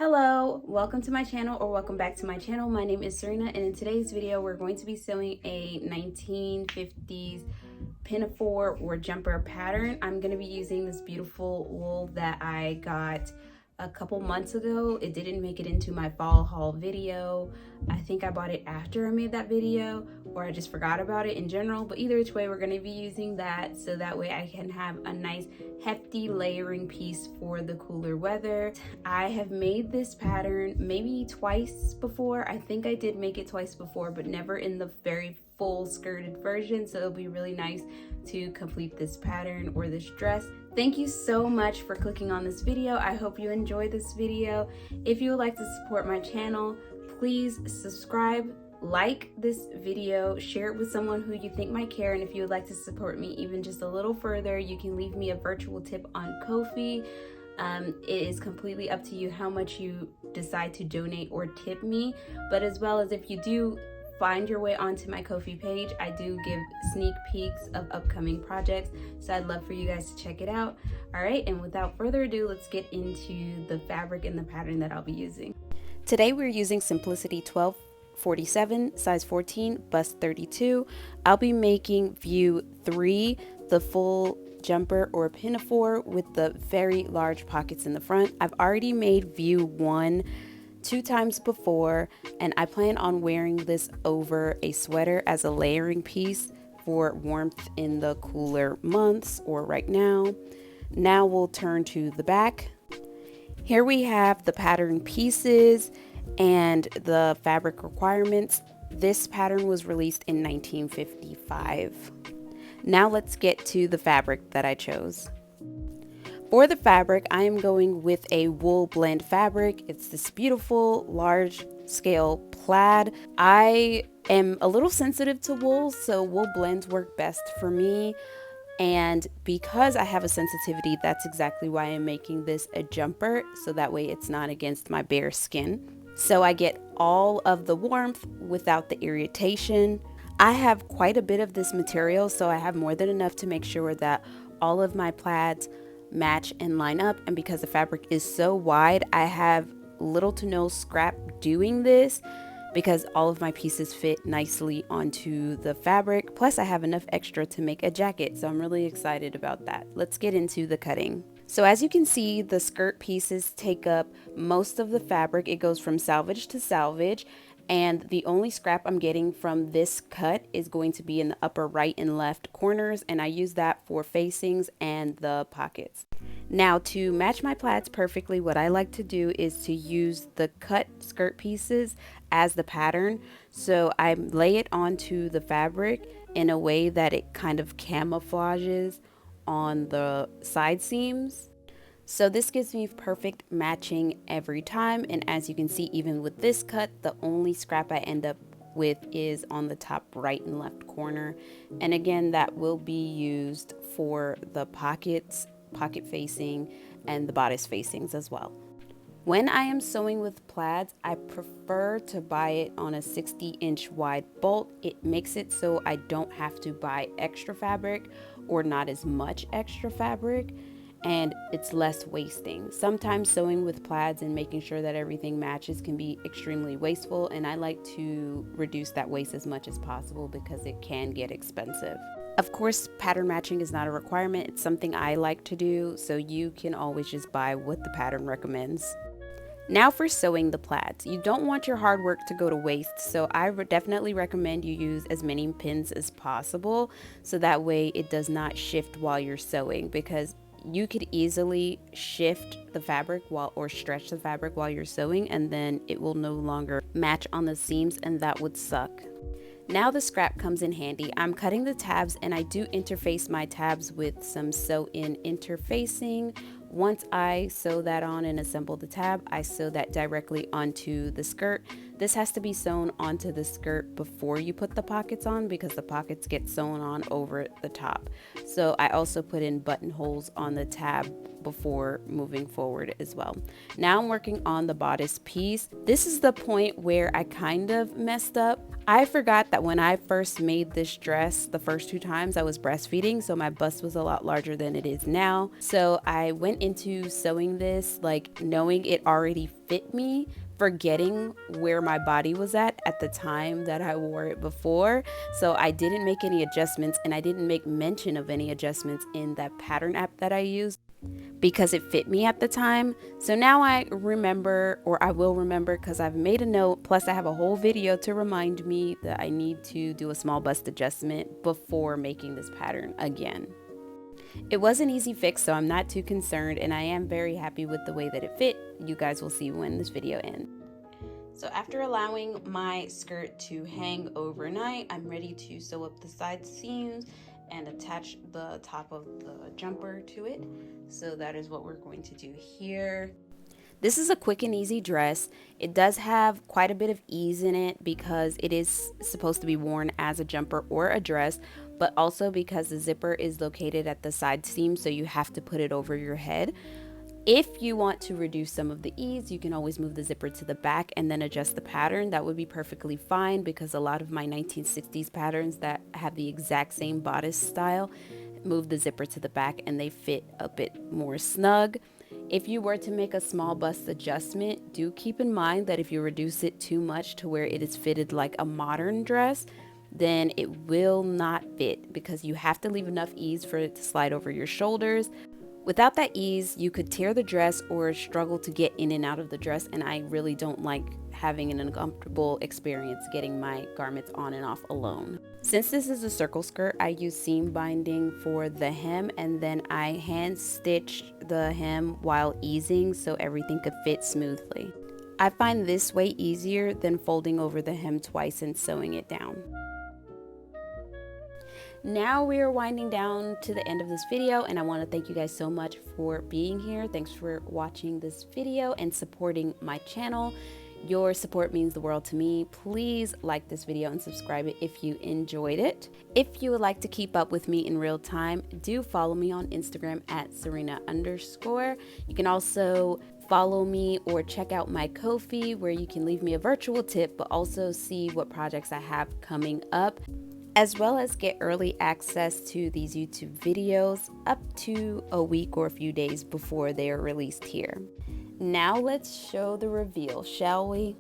Hello, welcome to my channel, or welcome back to my channel. My name is Serena, and in today's video we're going to be sewing a 1950s pinafore or jumper pattern. I'm going to be using this beautiful wool that I got a couple months ago. It didn't make it into my fall haul video. I think I bought it after I made that video, or I just forgot about it in general, but either which way we're going to be using that so that way I can have a nice hefty layering piece for the cooler weather. I have made this pattern maybe twice before. I think I did make it twice before, but never in the very full skirted version, so it'll be really nice to complete this pattern or this dress. Thank you so much for clicking on this video. I hope you enjoyed this video. If you would like to support my channel, please subscribe, like this video, share it with someone who you think might care, and if you would like to support me even just a little further, you can leave me a virtual tip on Ko-fi. It is completely up to you how much you decide to donate or tip me, but as well as if you do find your way onto my Ko-fi page, I do give sneak peeks of upcoming projects, so I'd love for you guys to check it out. All right, and without further ado, let's get into the fabric and the pattern that I'll be using. Today we're using Simplicity 1247, size 14, bust 32. I'll be making view 3, the full jumper or pinafore with the very large pockets in the front. I've already made view 1 2 times before, and I plan on wearing this over a sweater as a layering piece for warmth in the cooler months or right now. Now we'll turn to the back. Here we have the pattern pieces and the fabric requirements. This pattern was released in 1955. Now let's get to the fabric that I chose. For the fabric, I am going with a wool blend fabric. It's this beautiful large scale plaid. I am a little sensitive to wool, so wool blends work best for me. And because I have a sensitivity, that's exactly why I'm making this a jumper, so that way it's not against my bare skin. So I get all of the warmth without the irritation. I have quite a bit of this material, so I have more than enough to make sure that all of my plaids match and line up, and because the fabric is so wide, I have little to no scrap doing this because all of my pieces fit nicely onto the fabric. Plus I have enough extra to make a jacket, so I'm really excited about that. Let's get into the cutting. So as you can see, the skirt pieces take up most of the fabric. It goes from salvage to salvage, and the only scrap I'm getting from this cut is going to be in the upper right and left corners, and I use that for facings and the pockets. Now, to match my plaids perfectly, what I like to do is to use the cut skirt pieces as the pattern. So I lay it onto the fabric in a way that it kind of camouflages on the side seams. So this gives me perfect matching every time, and as you can see, even with this cut, the only scrap I end up with is on the top right and left corner. And again, that will be used for the pockets, pocket facing, and the bodice facings as well. When I am sewing with plaids, I prefer to buy it on a 60-inch wide bolt. It makes it so I don't have to buy extra fabric or not as much extra fabric, and it's less wasting. Sometimes sewing with plaids and making sure that everything matches can be extremely wasteful, and I like to reduce that waste as much as possible because it can get expensive. Of course, pattern matching is not a requirement. It's something I like to do, so you can always just buy what the pattern recommends. Now for sewing the plaids. You don't want your hard work to go to waste, so I definitely recommend you use as many pins as possible so that way it does not shift while you're sewing, because you could easily shift the fabric or stretch the fabric while you're sewing, and then it will no longer match on the seams, and that would suck. Now the scrap comes in handy. I'm cutting the tabs, and I do interface my tabs with some sew-in interfacing. Once I sew that on and assemble the tab, I sew that directly onto the skirt. This has to be sewn onto the skirt before you put the pockets on, because the pockets get sewn on over the top. So I also put in buttonholes on the tab before moving forward as well. Now I'm working on the bodice piece. This is the point where I kind of messed up. I forgot that when I first made this dress, the first 2 times I was breastfeeding, so my bust was a lot larger than it is now. So I went into sewing this like knowing it already fit me, forgetting where my body was at the time that I wore it before. So I didn't make any adjustments, and I didn't make mention of any adjustments in that pattern app that I used because it fit me at the time. So now I remember, or I will remember, because I've made a note, plus I have a whole video to remind me that I need to do a small bust adjustment before making this pattern again. It was an easy fix, so I'm not too concerned, and I am very happy with the way that it fit. You guys will see when this video ends. So after allowing my skirt to hang overnight, I'm ready to sew up the side seams and attach the top of the jumper to it. So that is what we're going to do here. This is a quick and easy dress. It does have quite a bit of ease in it because it is supposed to be worn as a jumper or a dress, but also because the zipper is located at the side seam, so you have to put it over your head. If you want to reduce some of the ease, you can always move the zipper to the back and then adjust the pattern. That would be perfectly fine because a lot of my 1960s patterns that have the exact same bodice style move the zipper to the back and they fit a bit more snug. If you were to make a small bust adjustment, do keep in mind that if you reduce it too much to where it is fitted like a modern dress, then it will not fit because you have to leave enough ease for it to slide over your shoulders. Without that ease, you could tear the dress or struggle to get in and out of the dress, and I really don't like having an uncomfortable experience getting my garments on and off alone. Since this is a circle skirt, I use seam binding for the hem, and then I hand stitched the hem while easing so everything could fit smoothly. I find this way easier than folding over the hem twice and sewing it down. Now we are winding down to the end of this video, and I want to thank you guys so much for being here. Thanks for watching this video and supporting my channel. Your support means the world to me. Please like this video and subscribe it if you enjoyed it. If you would like to keep up with me in real time, do follow me on Instagram at Thesewrena_. You can also follow me or check out my Ko-fi, where you can leave me a virtual tip but also see what projects I have coming up, as well as get early access to these YouTube videos up to a week or a few days before they are released here. Now let's show the reveal, shall we?